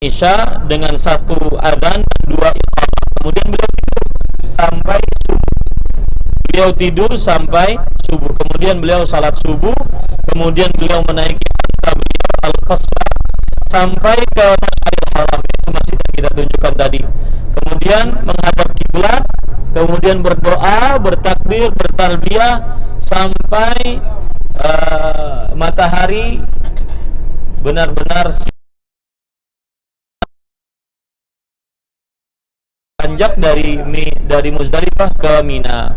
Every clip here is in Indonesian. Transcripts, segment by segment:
Isya dengan satu adzan, dua iqamah. Kemudian beliau tidur sampai subuh. Kemudian beliau salat subuh. Kemudian beliau menaiki unta beliau al-qaswa sampai ke Masjidil Haram, itu masjid yang kita tunjukkan tadi. Kemudian menghadap kiblat, kemudian berdoa, bertakbir, bertalbiyah sampai matahari benar-benar panjak dari Muzdalifah ke Mina.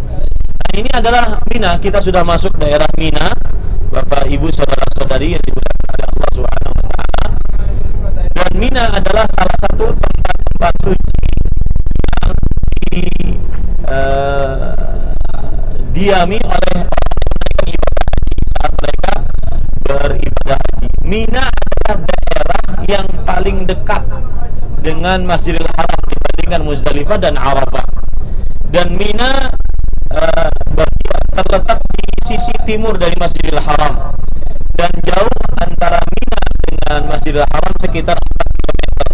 Nah, ini adalah Mina. Kita sudah masuk daerah Mina, Bapak Ibu saudara-saudari yang dimuliakan oleh Allah Subhanahu wa taala. Dan Mina adalah salah satu tempat suci yang didiami oleh saat mereka beribadah haji. Mina adalah daerah yang paling dekat dengan Masjidil Haram dibandingkan Muzdalifah dan Arafah. Dan Mina terletak di sisi timur dari Masjidil Haram, dan jauh antara Mina dengan Masjidil Haram sekitar 4 km.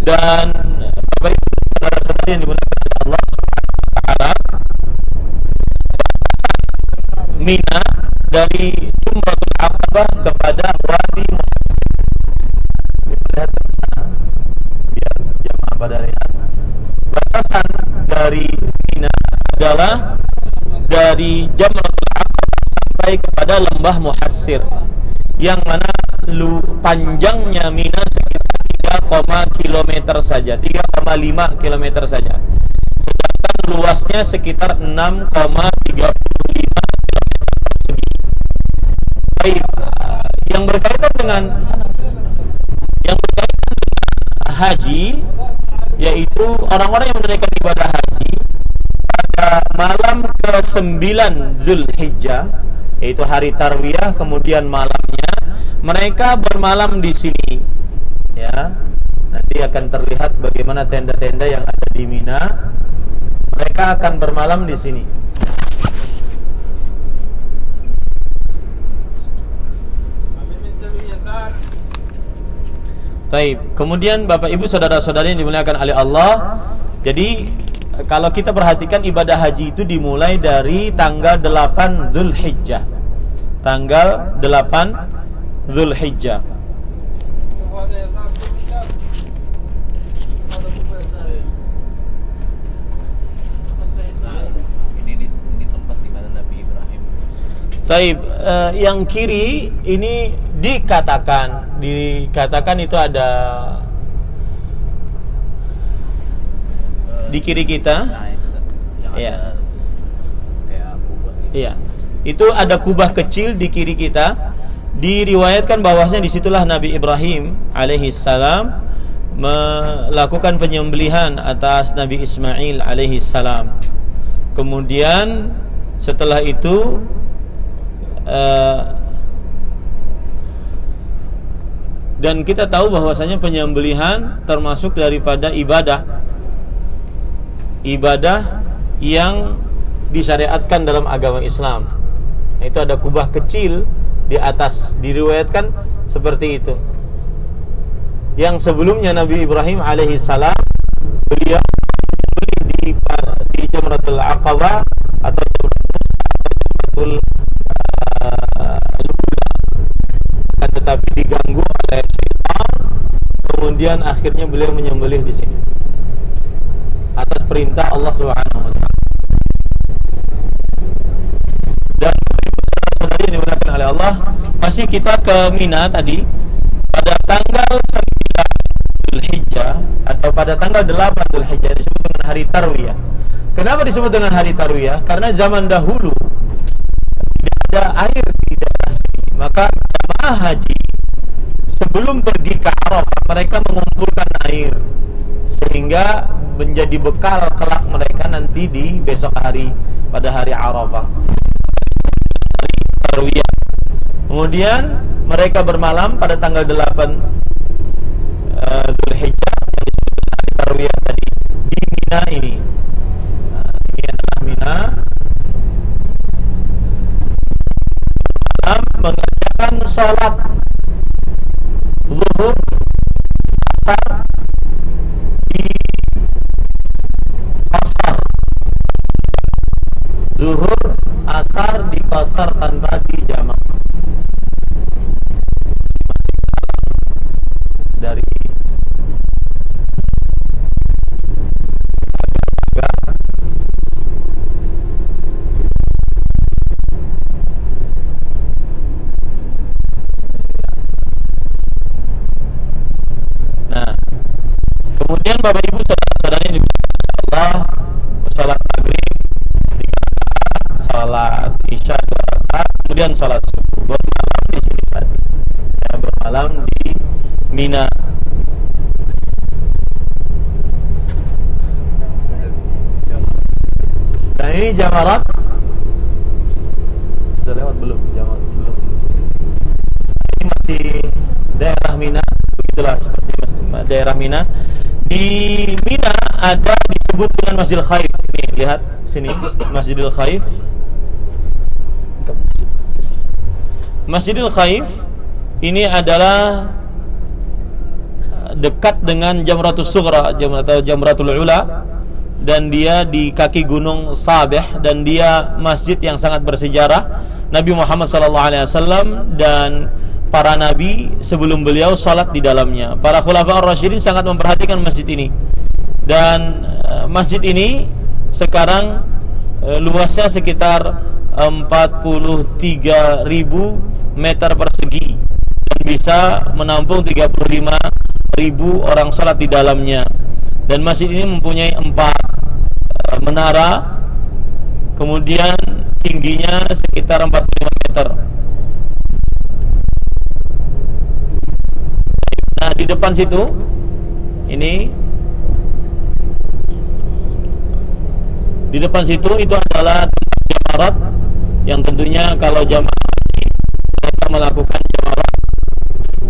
Dan Bapak Ibu saudara-saudari yang dimuliakan oleh Allah Subhanahu wa taala, Mina dari Jumratul Aqabah kepada Wadi Muhassir. Lihat biar jamaah pada lihat. Batasan dari Mina adalah dari Jamratul Aqabah sampai kepada Lembah Muhassir, yang mana panjangnya Mina sekitar 3 km saja, 3,5 km saja. Sedangkan luasnya sekitar 6,35 km persegi. Baik, yang berkaitan dengan haji, yaitu orang-orang yang menunaikan ibadah haji pada malam ke-9 Zulhijjah, yaitu hari Tarwiyah, kemudian malamnya mereka bermalam di sini. Ya, nanti akan terlihat bagaimana tenda-tenda yang ada di Mina. Mereka akan bermalam di sini. Baik, kemudian Bapak Ibu saudara-saudari yang dimuliakan oleh Allah, jadi kalau kita perhatikan ibadah haji itu dimulai dari tanggal 8 Zulhijjah. Tanggal 8 Zulhijjah. Ini tempat di mana Nabi Ibrahim. Taib, yang kiri ini dikatakan itu ada di kiri kita. Nah, itu yang Iya. ada kayak kubah gitu. Iya. Itu ada kubah kecil di kiri kita. Diriwayatkan bahwasanya disitulah Nabi Ibrahim alaihi salam melakukan penyembelihan atas Nabi Ismail alaihi salam. Kemudian setelah itu dan kita tahu bahwasanya penyembelihan termasuk daripada ibadah yang disyariatkan dalam agama Islam. Itu ada kubah kecil di atas, diriwayatkan seperti itu. Yang sebelumnya Nabi Ibrahim alaihi salam beliau di Jamratul Aqabah atau Jamratul tetapi diganggu oleh syaitan, kemudian akhirnya beliau menyembelih di sini atas perintah Allah Subhanahu wa taala. Dan saudari yang dimuliakan oleh Allah, masih kita ke Mina tadi pada tanggal 9 Zulhijjah atau pada tanggal 8 Zulhijjah disebut dengan hari Tarwiyah. Kenapa disebut dengan hari Tarwiyah? Karena zaman dahulu tidak ada air di daerah sini, maka jamaah haji sebelum pergi ke Arafah mereka mengumpulkan air sehingga menjadi bekal kelak mereka nanti di besok hari pada hari Arafah, hari Tarwiyah. Kemudian mereka bermalam pada tanggal 8 Zulhijjah yang disebut hari Tarwiyah tadi di Mina ini. Nah, ini adalah Mina. Malam mengerjakan sholat zuhur Bapak Ibu saudara-saudara yang dimuliakan Allah, salat maghrib 3 rakaat, salat isya 2 rakaat, kemudian salat subuh, bermalam di sini tadi. Ya, bermalam di Mina. Dan ini jamarat sudah lewat belum? Jamarat belum. Ini masih daerah Mina, begitulah seperti daerah Mina. Di Mina ada disebut dengan Masjidil Khaif. Ini lihat sini, Masjidil Khaif. Masjidil Khaif ini adalah dekat dengan Jamratus Sughra atau Jamratul Ula, dan dia di kaki gunung Sabeh, dan dia masjid yang sangat bersejarah. Nabi Muhammad SAW dan para nabi sebelum beliau salat di dalamnya. Para khulafa ar-rasyidin sangat memperhatikan masjid ini. Dan masjid ini sekarang luasnya sekitar 43.000 meter persegi dan bisa menampung 35.000 orang salat di dalamnya. Dan masjid ini mempunyai 4 menara, kemudian tingginya sekitar 45 meter. Nah, di depan situ ini, di depan situ itu adalah tempat jamarat, yang tentunya kalau jamaah haji mereka melakukan jamarat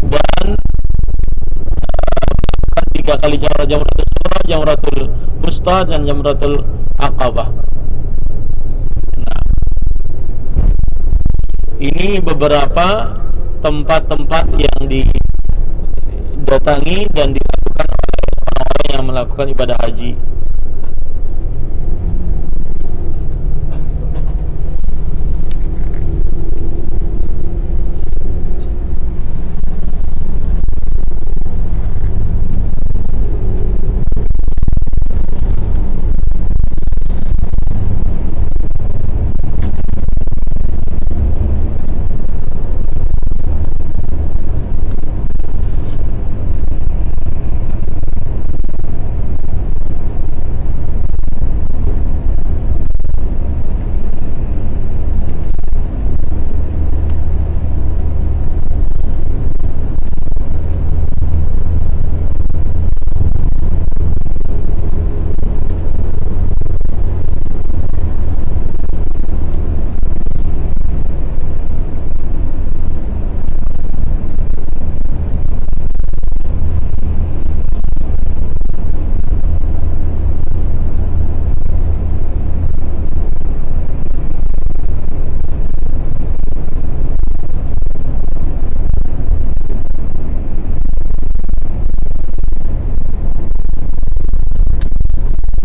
dan 3 kali jamarat, jamratul sughra, jamratul wusta, dan jamratul aqabah. Nah, ini beberapa tempat-tempat yang didatangi dan dilakukan oleh orang-orang yang melakukan ibadah haji.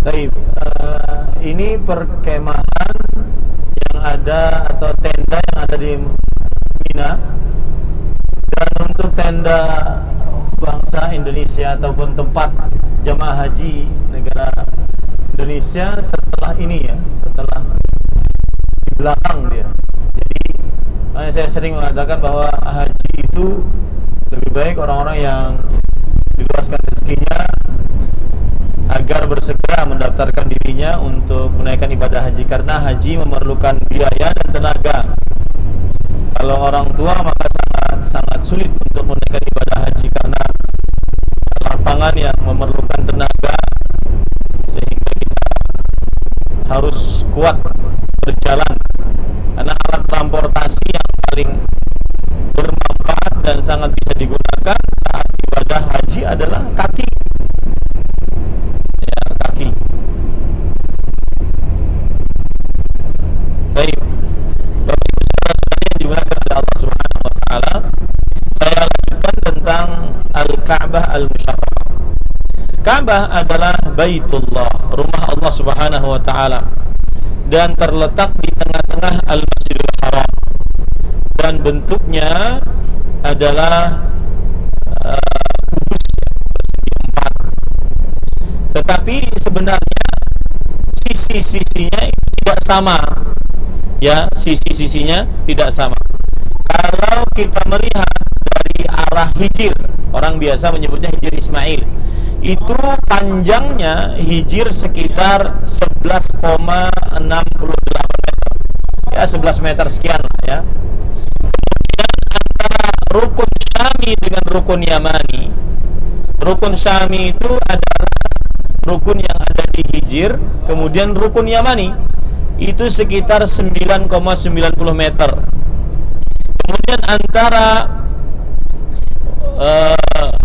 Baik, ini perkemahan yang ada atau tenda yang ada di Mina. Dan untuk tenda bangsa Indonesia ataupun tempat jamaah haji negara Indonesia setelah ini ya, setelah di belakang dia. Jadi saya sering mengatakan bahwa haji itu lebih baik orang-orang yang diluaskan rezekinya agar bersegera mendaftarkan dirinya untuk menaikkan ibadah haji, karena haji memerlukan biaya dan tenaga. Kalau orang tua maka sangat sulit untuk menaikkan ibadah haji karena lapangan yang memerlukan tenaga, sehingga kita harus kuat berjalan, karena alat transportasi yang paling bermanfaat dan sangat bisa digunakan saat ibadah haji adalah kaki. Baik, Bapak Ibu saudara yang dimuliakan oleh Allah Subhanahu wa taala, saya lanjutkan tentang Al-Ka'bah Al-Musharrafah. Ka'bah adalah Baitullah, rumah Allah Subhanahu wa taala, dan terletak di tengah-tengah Al-Masjidil Haram, dan bentuknya adalah kubus persegi 4. Tetapi sebenarnya sisi-sisinya itu tidak sama. Ya, sisi-sisinya tidak sama. Kalau kita melihat dari arah Hijr, orang biasa menyebutnya Hijr Ismail. itu panjangnya hijir sekitar 11,68 meter, ya 11 meter sekian lah ya. Kemudian antara rukun Syami dengan rukun Yamani, rukun Syami itu adalah rukun yang ada di hijir, kemudian rukun Yamani itu sekitar 9,90 meter. Kemudian antara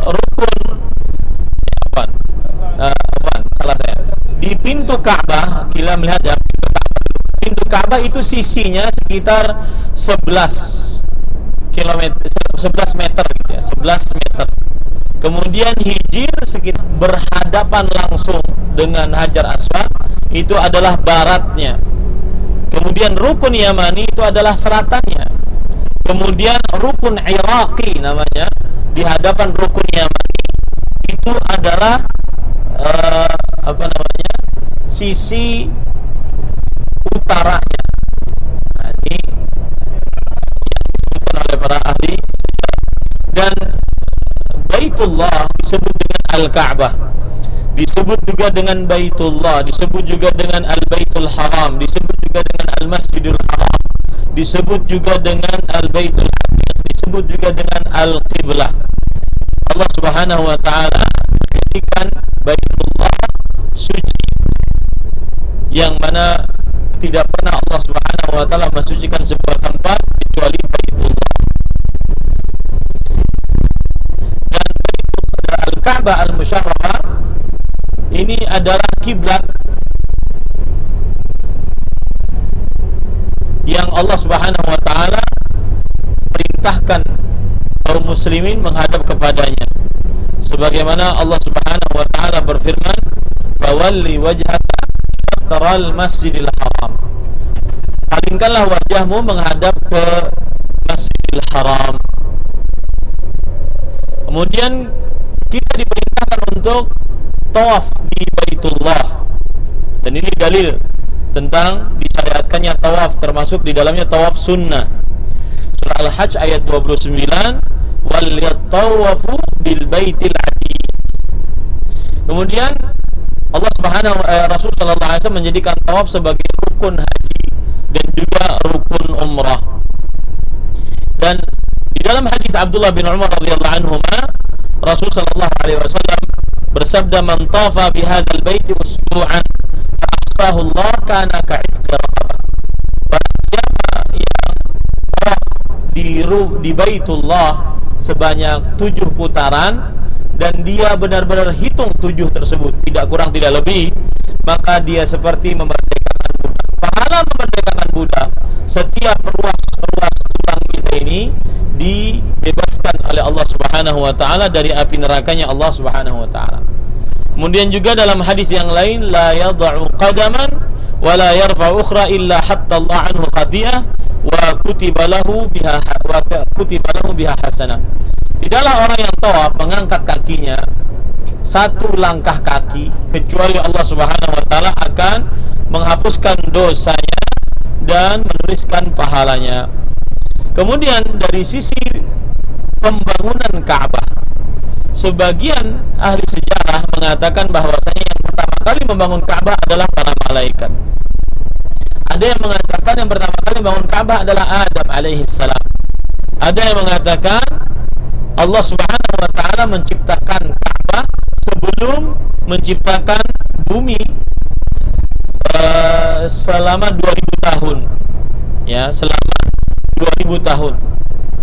rukun salah saya di pintu Ka'bah, kita melihat ya, pintu Ka'bah itu sisinya sekitar 11 meter gitu ya, 11 meter. Kemudian hijir sekitar berhadapan langsung dengan Hajar Aswad, itu adalah baratnya. Kemudian rukun Yamani itu adalah selatannya. Kemudian rukun Iraqi namanya, di hadapan rukun Yamani itu adalah sisi utaranya. Nah, ini disebutkan oleh para ahli. Dan Baitullah disebut dengan Al-Ka'bah, disebut juga dengan Baitullah, disebut juga dengan Al-Baitul Haram, disebut juga dengan Al-Masjidul Haram, disebut juga dengan Al-Baitul Atiq, disebut juga dengan Al-Qiblah. Allah Subhanahu wa taala menjadikan Baitullah suci, yang mana tidak pernah Allah Subhanahu wa taala mensucikan sebuah tempat kecuali Baitullah. Dan Al-Ka'bah Al-Musyarrafah ini adalah kiblat yang Allah Subhanahu wa taala perintahkan kaum muslimin menghadap kepadanya, sebagaimana Allah Subhanahu wa taala berfirman, "Fawalli wajhaka shatral masjidil haram." Palingkanlah wajahmu menghadap ke Masjidil Haram. Kemudian kita diperintahkan untuk tawaf di Baitullah. Dan ini dalil tentang disyariatkannya tawaf, termasuk di dalamnya tawaf sunnah. Surah Al-Hajj ayat 29, wal yatawafu bil baitil atiq. Kemudian Rasul sallallahu alaihi wasallam menjadikan tawaf sebagai rukun haji dan juga rukun umrah. Dan di dalam hadis Abdullah bin Umar radhiyallahu anhuma, Rasul sallallahu alaihi wasallam bersabda, "Man tafa bihadzal baiti usbu'an fa ahsahu Allah kana ka'itqi raqabah." Barang siapa yang tawaf di Baitullah sebanyak 7 putaran dan dia benar-benar hitung 7 tersebut, tidak kurang tidak lebih, maka dia seperti memerdekakan budak. Pahala memerdekakan budak, setiap ruas tulang kita ini dibebaskan oleh Allah Subhanahu wa taala dari api nerakanya Allah Subhanahu wa taala. Kemudian juga dalam hadis yang lain, la yad'u qadaman wa la yarfa'u ukhra illa hatta Allah anhu khati'ah wa kutiba lahu biha hasanah. Tidaklah orang yang tawaf mengangkat kakinya satu langkah kaki kecuali Allah Subhanahu wa taala akan menghapuskan dosanya dan menuliskan pahalanya. Kemudian dari sisi pembangunan Ka'bah, sebagian ahli sejarah mengatakan bahwasanya yang pertama kali membangun Ka'bah adalah para malaikat. Ada yang mengatakan yang pertama kali membangun Ka'bah adalah Adam alaihi salam. Ada yang mengatakan Allah Subhanahu wa taala menciptakan Ka'bah sebelum menciptakan bumi selama 2000 tahun. Ya, selama 2000 tahun.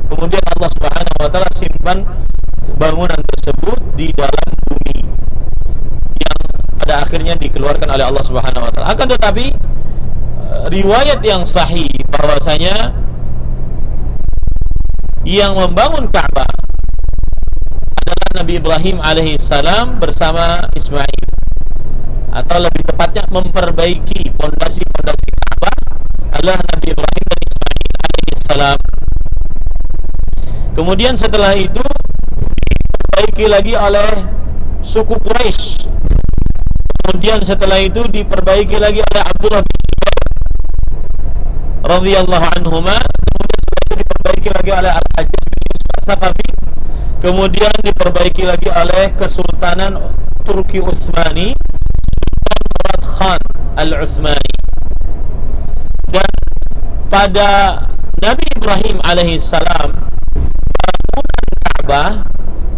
Kemudian Allah Subhanahu wa taala simpan bangunan tersebut di dalam bumi yang pada akhirnya dikeluarkan oleh Allah Subhanahu wa taala. Akan tetapi riwayat yang sahih bahwasanya yang membangun Ka'bah adalah Nabi Ibrahim alaihi salam bersama Ismail, atau lebih tepatnya memperbaiki pondasi-pondasi Ka'bah adalah Nabi Ibrahim dan Ismail alaihi salam. Kemudian setelah itu diperbaiki lagi oleh suku Quraisy. Kemudian setelah itu diperbaiki lagi oleh Abdullah bin Zubair radhiyallahu anhuma. Kemudian setelah itu diperbaiki lagi oleh Al-Hajjaj bin Yusuf Al-Thaqafi. Kemudian diperbaiki lagi oleh Kesultanan Turki Utsmani Murad Khan Al-Utsmani. Dan pada Nabi Ibrahim alaihissalam, bangunan Ka'bah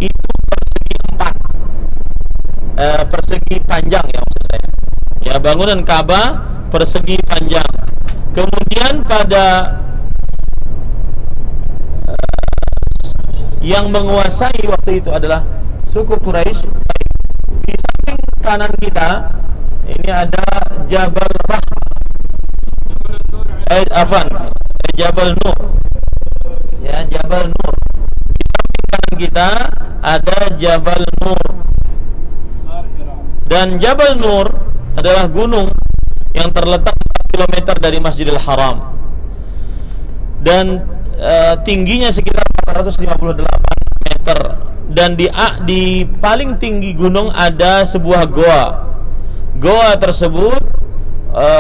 itu persegi 4, persegi panjang ya maksud saya. Ya, bangunan Ka'bah persegi panjang. Kemudian pada yang menguasai waktu itu adalah suku Quraisy. Di samping kanan kita ini ada Jabal Rahmah, Jabal Nur. Ya, Jabal Nur. Di samping kanan kita ada Jabal Nur. Dan Jabal Nur adalah gunung yang terletak 4 km dari Masjidil Haram. Dan tingginya sekitar 458 meter. Dan di paling tinggi gunung ada sebuah goa. Goa tersebut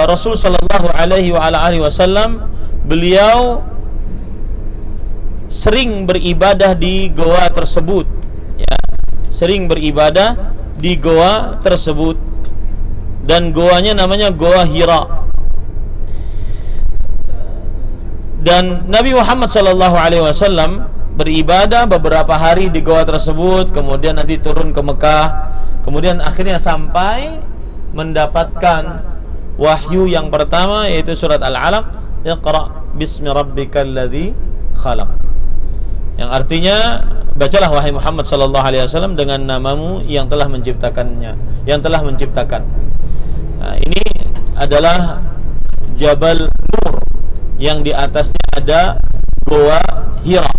Rasul sallallahu alaihi wasallam beliau sering beribadah di goa tersebut, ya, sering beribadah di goa tersebut. Dan goanya namanya Goa Hira. Dan Nabi Muhammad sallallahu alaihi wasallam beribadah beberapa hari di goa tersebut, kemudian nanti turun ke Mekah, kemudian akhirnya sampai mendapatkan wahyu yang pertama, yaitu surat Al-Alaq, Iqra bismi rabbikal ladzi khalaq, yang artinya bacalah wahai Muhammad sallallahu alaihi wasallam dengan namamu yang telah menciptakannya, yang telah menciptakan. Nah, ini adalah Jabal Nur yang di atasnya ada Goa Hira.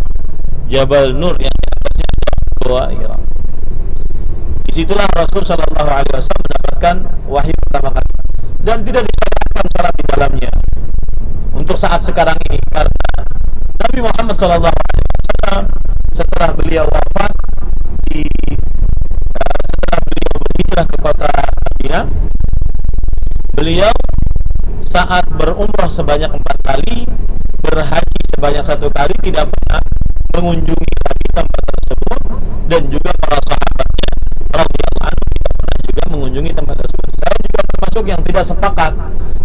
Jabal Nur yang di atasnya ada Goa Hira. Disitulah Rasul sallallahu alaihi wasallam mendapatkan wahyu pertama kali. Dan tidak disyariatkan salat di dalamnya untuk saat sekarang ini, karena Nabi Muhammad sallallahu alaihi wasallam setelah beliau wafat setelah beliau berhijrah ke kota Madinah, beliau saat berumrah sebanyak 4 kali, berhaji sebanyak 1 kali, tidak pernah mengunjungi lagi tempat tersebut, dan juga para sahabatnya radhiyallahu anhu tidak pernah juga mengunjungi tempat tersebut. Saya juga termasuk yang tidak sepakat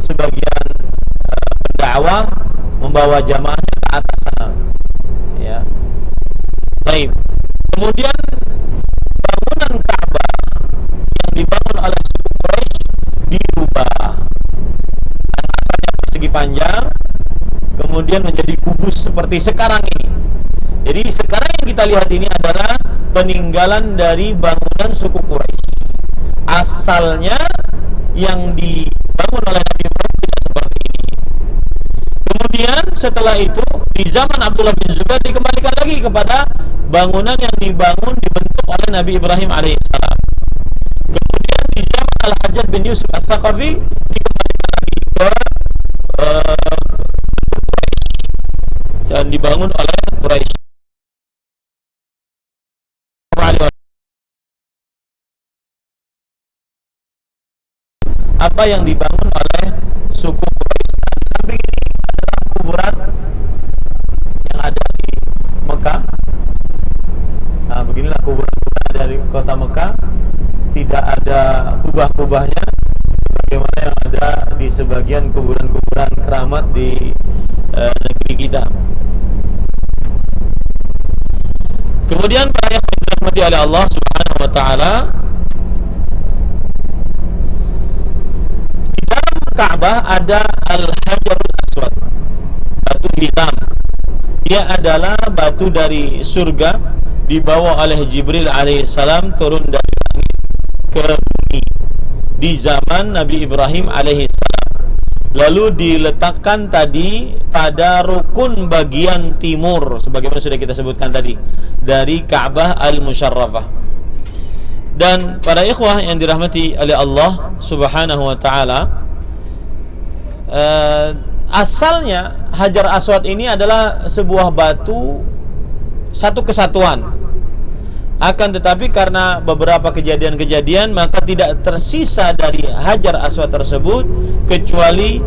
sebagian pendakwah membawa jamaahnya ke atas sana. Ya. Baik. Kemudian bangunan Ka'bah yang dibangun oleh suku Quraisy dirubah. Asalnya persegi panjang, kemudian menjadi kubus seperti sekarang ini. Jadi sekarang yang kita lihat ini adalah peninggalan dari bangunan suku Quraisy. Asalnya yang dibangun oleh Nabi Ibrahim tidak seperti ini. Kemudian setelah itu di zaman Abdullah bin Zubair dikembalikan lagi kepada bangunan yang dibentuk oleh Nabi Ibrahim alaihissalam. Kemudian di zaman Al-Hajjaj bin Yusuf Al-Thaqafi dikembalikan lagi ke dan dibangun oleh Quraisy. Apa yang dibangun oleh suku Quraisy. Di samping ini adalah kuburan yang ada di Mekah. Nah, beginilah kuburan dari kota Mekah. Tidak ada kubah-kubahnya bagaimana yang ada di sebagian kuburan-kuburan keramat di negeri kita. Kemudian para yang dirahmati oleh Allah Subhanahu wa taala, di dalam Ka'bah ada Al-Hajarul Aswad, batu hitam. Dia adalah batu dari surga, dibawa oleh Jibril alaihissalam turun dari langit ke bumi di zaman Nabi Ibrahim alaihissalam. Lalu diletakkan tadi pada rukun bagian timur, sebagaimana sudah kita sebutkan tadi, dari Ka'bah Al-Musyarrafah. Dan para ikhwah yang dirahmati oleh Allah Subhanahu wa taala, asalnya Hajar Aswad ini adalah sebuah batu satu kesatuan. Akan tetapi karena beberapa kejadian-kejadian, maka tidak tersisa dari Hajar Aswad tersebut kecuali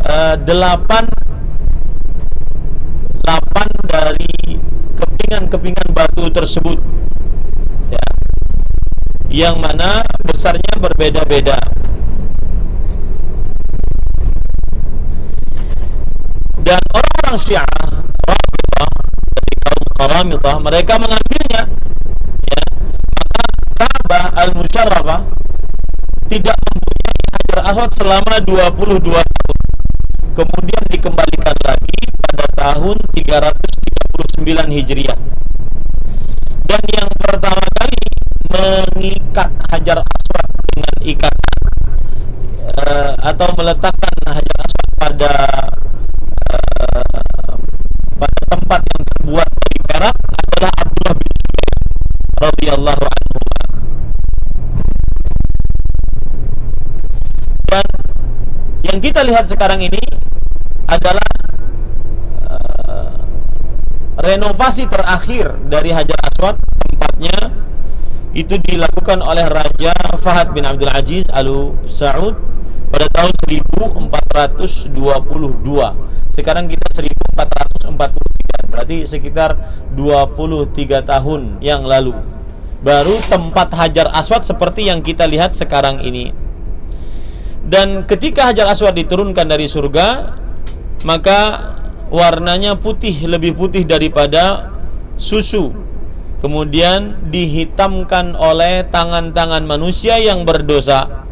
8 dari kepingan-kepingan batu tersebut, ya, yang mana besarnya berbeda-beda. Dan orang-orang Syiah Rafidhah dari kaum Qaramithah, mereka mengambilnya, ya, maka Ka'bah al-Musyarrafah tidak mempunyai Hajar Aswad selama 22 tahun. Kemudian dikembalikan lagi pada tahun 339 Hijriah. Dan yang pertama kali mengikat Hajar Aswad dengan ikatan atau meletakkan Hajar Aswad pada tempat yang terbuat dari perak adalah Abdullah bin Zubair radhiyallahu anhu. Dan yang kita lihat sekarang ini adalah renovasi terakhir dari Hajar Aswad. Tempatnya itu dilakukan oleh Raja Fahad bin Abdul Aziz Al Saud pada tahun 1422. Sekarang kita 1443, berarti sekitar 23 tahun yang lalu baru tempat Hajar Aswad seperti yang kita lihat sekarang ini. Dan ketika Hajar Aswad diturunkan dari surga, maka warnanya putih, lebih putih daripada susu. Kemudian dihitamkan oleh tangan-tangan manusia yang berdosa.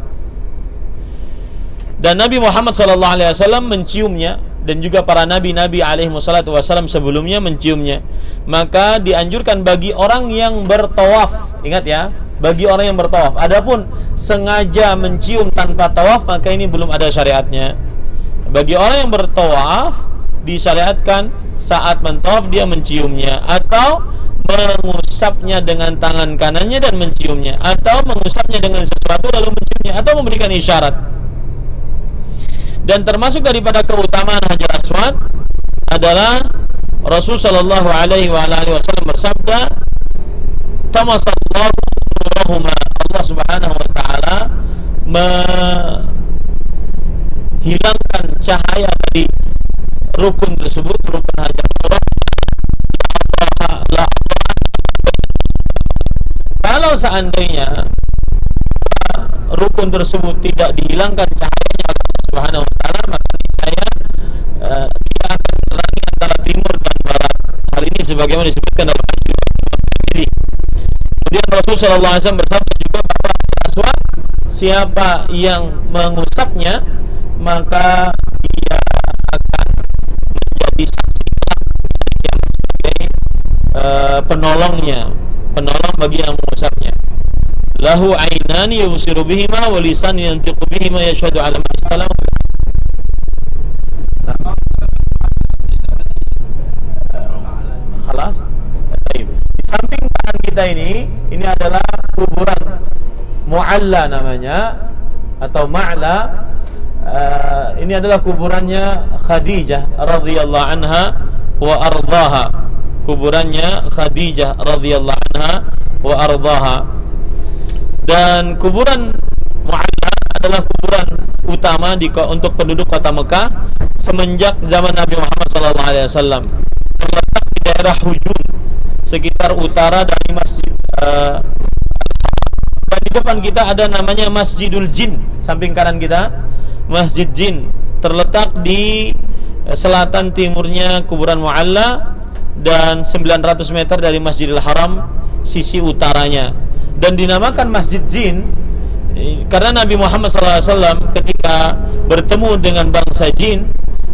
Dan Nabi Muhammad SAW menciumnya, dan juga para nabi-nabi alaihimussalatu sebelumnya menciumnya. Maka dianjurkan bagi orang yang bertawaf, ingat ya, bagi orang yang bertawaf. Adapun sengaja mencium tanpa tawaf, maka ini belum ada syariatnya. Bagi orang yang bertawaf, disyariatkan saat mentawaf dia menciumnya, atau mengusapnya dengan tangan kanannya dan menciumnya, atau mengusapnya dengan sesuatu lalu menciumnya, atau memberikan isyarat. Dan termasuk daripada keutamaan Hajar Aswad adalah Rasul sallallahu alaihi wasallam bersabda, "Tamasallahu nurahuma." Allah Subhanahu wa taala menghilangkan cahaya dari rukun tersebut, rukun Hajar Aswad. Kalau seandainya rukun tersebut tidak dihilangkan cahayanya oleh Allah Subhanahu wa taala, maka niscaya dia akan menerangi antara timur dan barat. Hal ini sebagaimana disebutkan dalam hadis Tirmidzi. Kemudian Rasul sallallahu alaihi wasallam bersabda juga bahwa Hajar Aswad, siapa yang mengusapnya maka dia akan menjadi saksi yang sebagai penolong bagi yang mengusapnya. Lahu ainani yusiru bihima wa lisan yantiqu bihima yashhadu ala man istalam. Khalas. Baik. Di samping tangan kita ini adalah kuburan Mu'alla namanya, atau Ma'la. Ini adalah kuburannya Khadijah radhiyallahu anha wa ardhaha. Kuburannya Khadijah radhiyallahu anha wa ardhaha. Dan kuburan Mu'alla adalah kuburan utama untuk penduduk kota Mekah semenjak zaman Nabi Muhammad SAW. Terletak di daerah Hujun, sekitar utara dari Masjid dan di depan kita ada namanya Masjidul Jin. Samping kanan kita Masjid Jin, terletak di selatan timurnya kuburan Mu'alla dan 900 meter dari Masjidil Haram sisi utaranya. Dan dinamakan Masjid Jin karena Nabi Muhammad SAW ketika bertemu dengan bangsa jin,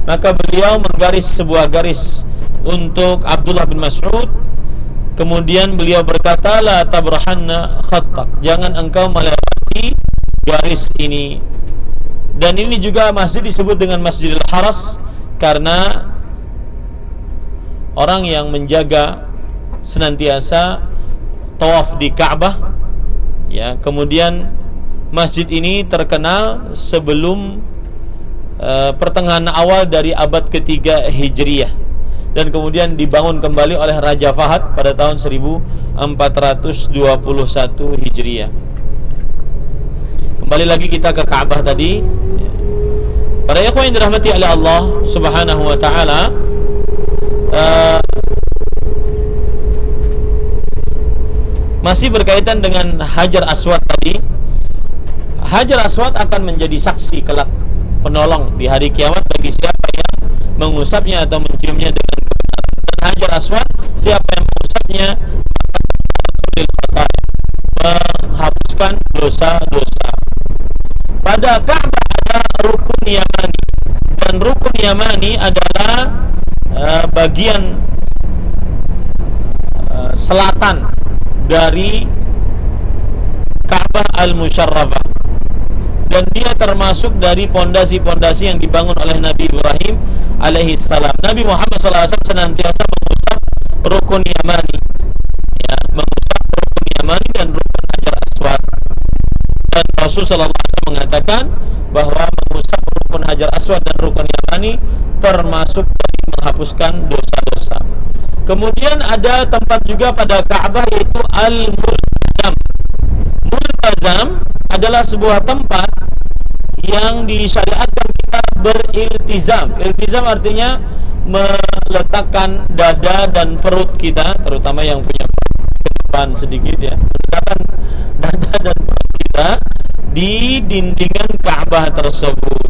maka beliau menggaris sebuah garis untuk Abdullah bin Mas'ud. Kemudian beliau berkata, la tabrahanna khattak, jangan engkau melewati garis ini. Dan ini juga masjid disebut dengan Masjidil Haras karena orang yang menjaga senantiasa tawaf di Ka'bah, ya. Kemudian masjid ini terkenal sebelum pertengahan awal dari abad ketiga Hijriyah, dan kemudian dibangun kembali oleh Raja Fahad pada tahun 1421 Hijriyah. Kembali lagi kita ke Ka'bah tadi. Para ikhwan yang dirahmati oleh Allah Subhanahu wa taala, Masih berkaitan dengan Hajar Aswad tadi. Hajar Aswad akan menjadi saksi kelak, penolong di hari kiamat bagi siapa yang mengusapnya atau menciumnya dengan kebenaran. Dan Hajar Aswad, siapa yang mengusapnya menghapuskan dosa-dosa. Pada Ka'bah ada rukun Yamani, dan rukun Yamani adalah bagian selatan dari Ka'bah Al-Musyarrafah, dan dia termasuk dari pondasi-pondasi yang dibangun oleh Nabi Ibrahim alaihi salam. Nabi Muhammad SAW senantiasa mengusap rukun Yamani, ya, mengusap rukun Yamani dan rukun Hajar Aswad. Dan Rasulullah SAW mengatakan bahwa mengusap rukun Hajar Aswad dan rukun Yamani termasuk dari menghapuskan dosa-dosa. Kemudian ada tempat juga pada Ka'bah, yaitu Al-Multazam. Multazam adalah sebuah tempat yang disyariatkan kita beriltizam. Iltizam artinya meletakkan dada dan perut kita, terutama yang punya ke depan sedikit, ya, meletakkan dada dan perut kita di dindingan Ka'bah tersebut.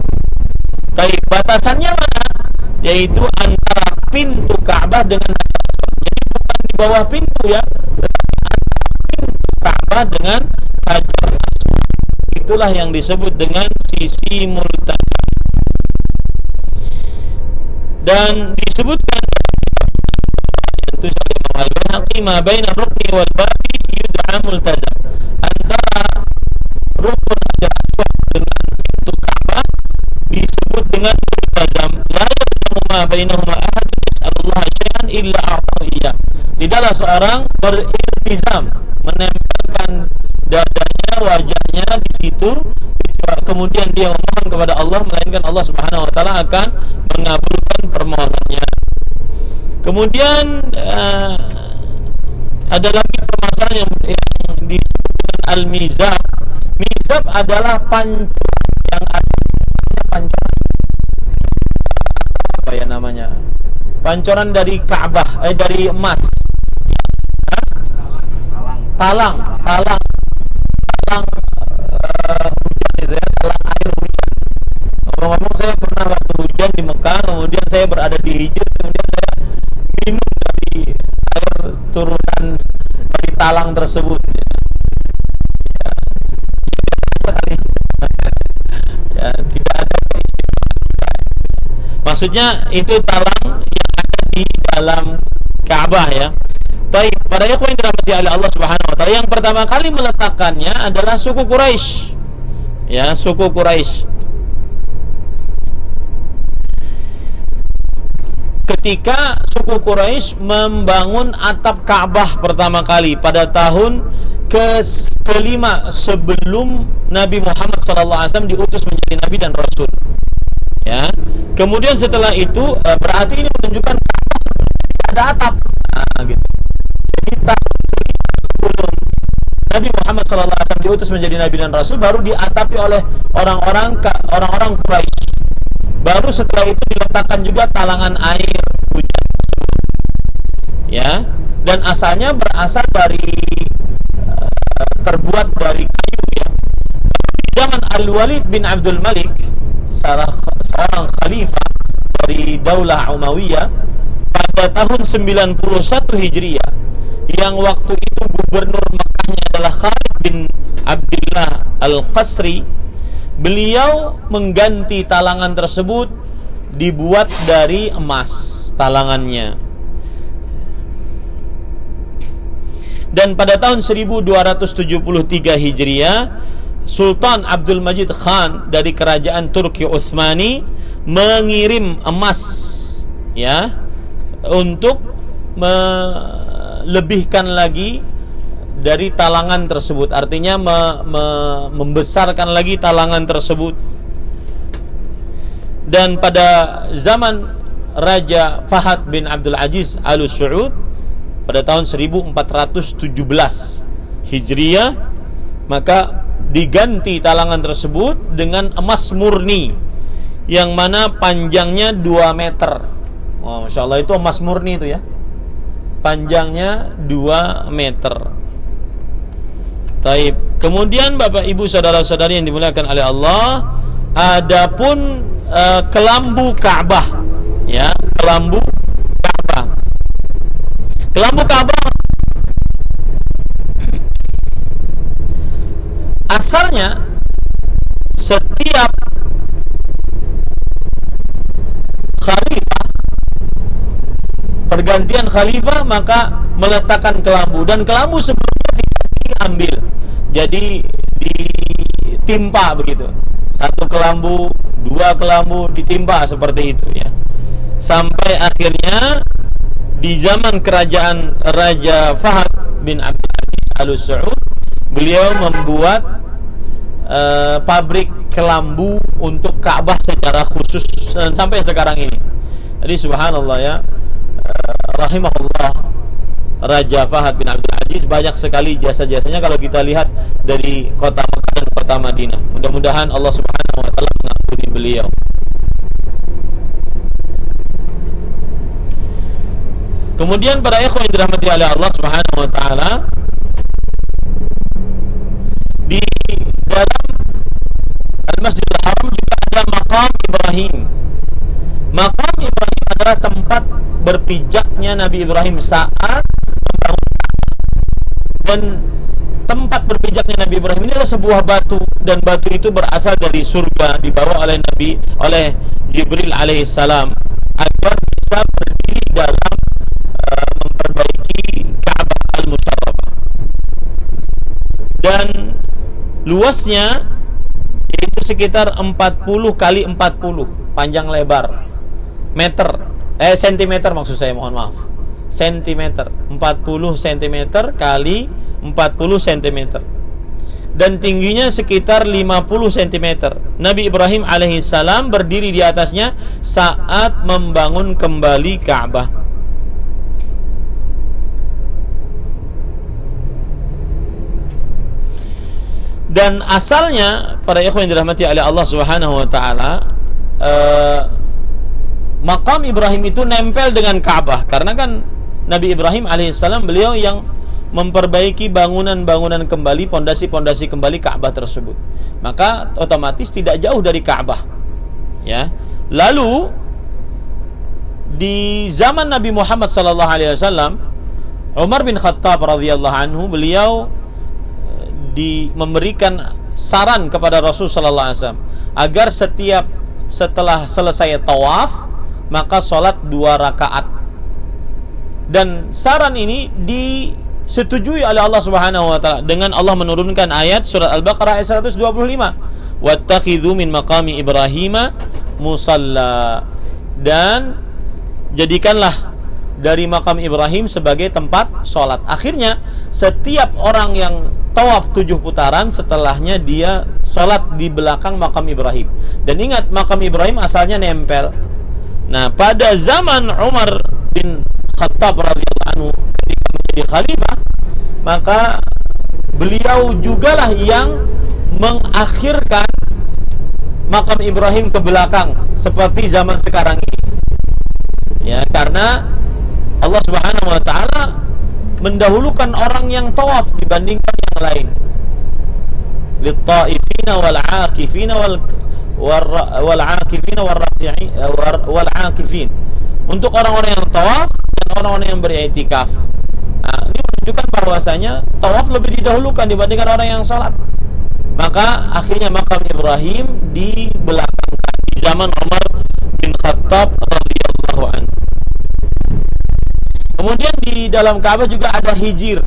Tapi batasannya mana? Yaitu antara pintu Ka'bah dengan Hajar Aswad. Jadi bukan di bawah pintu, ya, tetapi antara pintu Ka'bah dengan Hajar Aswad. Itulah yang disebut dengan sisi multazam. Dan disebutkan itu oleh Imam Al-Baihaqi, ma baina rukni wal babi yud'a multazam. Antara rukun Hajar Aswad dengan pintu Ka'bah disebut dengan multazam. La yalzamu ma bainahuma ahadun yas'alullah syai'an illa a'tahu iyyah. Tidaklah seorang beriltizam, menempelkan dadanya, wajahnya di situ, kemudian dia memohon kepada Allah, melainkan Allah Subhanahu wa taala akan mengabulkan permohonannya. Kemudian ada lagi permasalahan yang disebut dengan al-mizab. Mizab adalah pancuran yang ada, pancuran apa ya namanya? Pancoran dari Ka'bah, dari emas. Talang hujan itu, ya, talang air hujan. Ngomong-ngomong, saya pernah waktu hujan di Mekah, kemudian saya berada di Hijr, kemudian saya minum dari air turunan dari talang tersebut. Ya, tidak ada istimewa. Maksudnya itu talang yang ada di dalam Ka'bah, ya. Baik, para ikhwan yang dirahmati oleh Allah Subhanahu wa taala, yang pertama kali meletakkannya adalah suku Quraisy. Ya, suku Quraisy. Ketika suku Quraisy membangun atap Ka'bah pertama kali pada tahun ke-5 sebelum Nabi Muhammad SAW diutus menjadi nabi dan rasul. Ya. Kemudian setelah itu berarti ini menunjukkan Ka'bah tidak ada atap. Nah, gitu. Jadi tahun sebelum Nabi Muhammad SAW diutus menjadi nabi dan rasul, baru diatapi oleh orang-orang Quraisy. Baru setelah itu diletakkan juga talangan air hujan, ya. Dan asalnya berasal dari terbuat dari kayu, ya. Di zaman Al-Walid bin Abdul Malik, seorang khalifah dari Daulah Umayyah, pada tahun 91 Hijriah, yang waktu itu gubernur Mekahnya adalah Khalid bin Abdullah Al-Qasri, beliau mengganti talangan tersebut, dibuat dari emas talangannya. Dan pada tahun 1273 Hijriah, Sultan Abdul Majid Khan dari kerajaan Turki Utsmani mengirim emas, ya, untuk melebihkan lagi dari talangan tersebut. Artinya membesarkan lagi talangan tersebut. Dan pada zaman Raja Fahad bin Abdul Aziz Al Saud pada tahun 1417 Hijriah, maka diganti talangan tersebut dengan emas murni yang mana panjangnya 2 meter. Oh, Masya Allah, itu emas murni itu, ya. Panjangnya 2 meter. Taib. Kemudian Bapak Ibu saudara-saudari yang dimuliakan oleh Allah, adapun kelambu Ka'bah, ya, kelambu Ka'bah. Kelambu Ka'bah asalnya setiap khalifah, pergantian khalifah maka meletakkan kelambu, dan kelambu sebelumnya tidak diambil, jadi ditimpa begitu, satu kelambu, dua kelambu ditimpa seperti itu ya, sampai akhirnya di zaman kerajaan Raja Fahad bin Abdul Aziz Al Saud, beliau membuat pabrik kelambu untuk Ka'bah secara khusus, dan sampai sekarang ini. Jadi subhanallah ya, rahimahullah Raja Fahad bin Abdul Aziz, banyak sekali jasa-jasanya kalau kita lihat dari kota Mekah dan kota Madinah. Mudah-mudahan Allah Subhanahu wa taala mengampuni beliau. Kemudian para ikhwan yang dirahmati oleh Allah Subhanahu wa taala, di dalam Al-Masjidil Haram juga ada Maqam Ibrahim. Maqam Ibrahim adalah tempat berpijaknya Nabi Ibrahim saat membangun Ka'bah. Dan tempat berpijaknya Nabi Ibrahim ini adalah sebuah batu, dan batu itu berasal dari surga, dibawa oleh Jibril alaihissalam agar bisa berdiri dalam memperbaiki Ka'bah al-Musharrafah. Dan luasnya yaitu sekitar 40 kali 40 panjang lebar sentimeter, maksud saya, mohon maaf, sentimeter, 40 cm kali 40 cm, dan tingginya sekitar 50 cm. Nabi Ibrahim alaihissalam berdiri di atasnya saat membangun kembali Ka'bah. Dan asalnya para ikhwan yang dirahmati oleh Allah Subhanahu wa taala, Maqam Ibrahim itu nempel dengan Ka'bah, karena kan Nabi Ibrahim alaihissalam beliau yang memperbaiki bangunan-bangunan kembali, pondasi-pondasi kembali Ka'bah tersebut. Maka otomatis tidak jauh dari Ka'bah. Ya. Lalu di zaman Nabi Muhammad sallallahu alaihi wasallam, Umar bin Khattab radhiyallahu anhu, beliau memberikan saran kepada Rasul sallallahu alaihi wasallam agar setelah selesai tawaf maka sholat 2 rakaat. Dan saran ini disetujui oleh Allah Subhanahu wa taala dengan Allah menurunkan ayat surat Al-Baqarah ayat 125, wattakhidhu min maqami Ibrahim musalla, dan jadikanlah dari makam Ibrahim sebagai tempat sholat. Akhirnya setiap orang yang tawaf 7 putaran, setelahnya dia sholat di belakang makam Ibrahim. Dan ingat, makam Ibrahim asalnya nempel. Nah, pada zaman Umar bin Khattab radhiyallahu anhu ketika menjadi khalifah, maka beliau jugalah yang mengakhirkan makam Ibrahim ke belakang seperti zaman sekarang ini. Ya, karena Allah Subhanahu wa taala mendahulukan orang yang tawaf dibandingkan yang lain. Lit-ta'ifina wal-'akifina wal-'akifina wal-'akifin. Untuk orang-orang yang tawaf dan orang-orang yang beriktikaf. Nah, ini menunjukkan bahwasanya tawaf lebih didahulukan dibandingkan orang yang salat. Maka akhirnya makam Ibrahim dibelakangkan di zaman Umar bin Khattab radhiyallahu anhu. Kemudian di dalam Ka'bah juga ada hijir.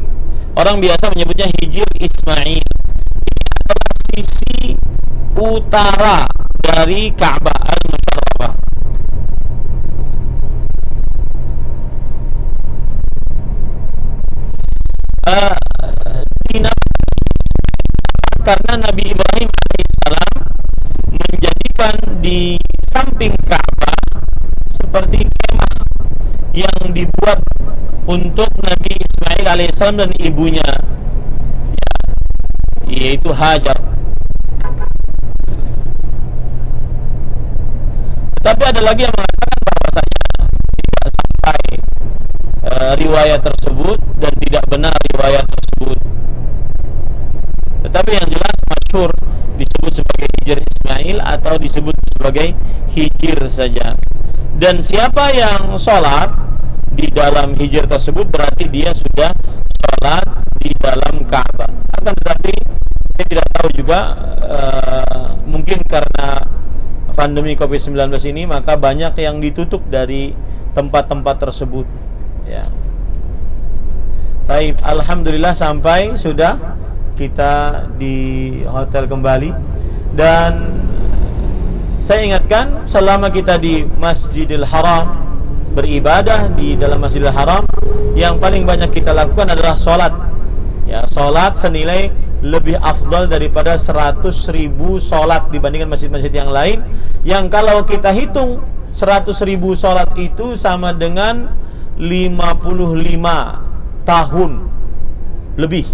Orang biasa menyebutnya hijir Ismail. Ini adalah sisi utara dari Ka'bah al-Musharrafah. Karena Nabi Ibrahim alaihissalam menjadikan di samping Ka'bah seperti kemah yang dibuat untuk Nabi Ismail alaihissalam dan ibunya, yaitu Hajar. Tapi ada lagi yang mengatakan bahwasanya tidak sampai riwayat tersebut, dan tidak benar riwayat tersebut. masyhur disebut sebagai Hijr Ismail atau disebut sebagai Hijr saja. Dan siapa yang sholat di dalam hijr tersebut berarti dia sudah sholat di dalam Ka'bah. Akan tetapi saya tidak tahu juga, mungkin karena pandemi COVID-19 ini maka banyak yang ditutup dari tempat-tempat tersebut ya. Baik, alhamdulillah sampai sudah kita di hotel kembali. Dan saya ingatkan, selama kita di Masjidil Haram beribadah di dalam Masjidil Haram, yang paling banyak kita lakukan adalah sholat ya, sholat senilai lebih afdal daripada 100.000 sholat dibandingkan masjid-masjid yang lain, yang kalau kita hitung 100.000 sholat itu sama dengan 55 tahun lebih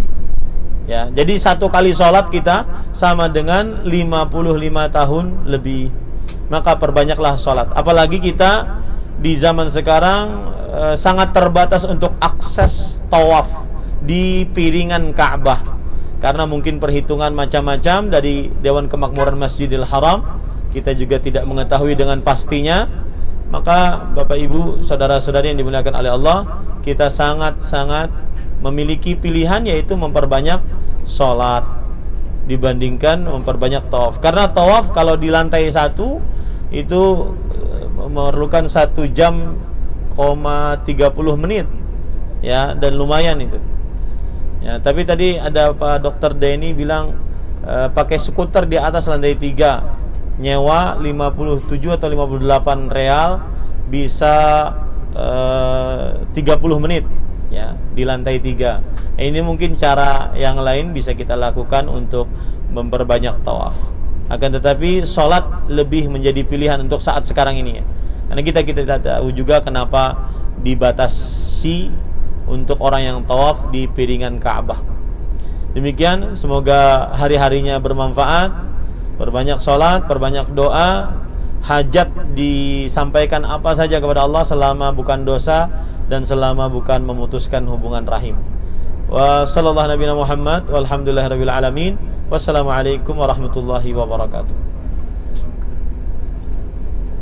ya. Jadi satu kali sholat kita sama dengan 55 tahun lebih. Maka perbanyaklah sholat. Apalagi kita di zaman sekarang sangat terbatas untuk akses tawaf di piringan Ka'bah, karena mungkin perhitungan macam-macam dari Dewan Kemakmuran Masjidil Haram, kita juga tidak mengetahui dengan pastinya. Maka Bapak Ibu, saudara-saudari yang dimuliakan oleh Allah, kita sangat-sangat memiliki pilihan, yaitu memperbanyak sholat dibandingkan memperbanyak tawaf. Karena tawaf kalau di lantai 1 itu memerlukan 1 jam, 30 menit ya, dan lumayan itu ya. Tapi tadi ada Pak Dr. Denny bilang pakai skuter di atas lantai 3 nyewa 57 atau 58 real bisa 30 menit ya di lantai 3. Ini mungkin cara yang lain bisa kita lakukan untuk memperbanyak tawaf. Akan tetapi sholat lebih menjadi pilihan untuk saat sekarang ini ya. Karena kita tahu juga kenapa dibatasi untuk orang yang tawaf di piringan Ka'bah. Demikian, semoga hari-harinya bermanfaat, perbanyak sholat, perbanyak doa, hajat disampaikan apa saja kepada Allah selama bukan dosa dan selama bukan memutuskan hubungan rahim. Wa sallallahu nabiyana Muhammad walhamdulillahirabbil alamin. Wassalamualaikum warahmatullahi wabarakatuh.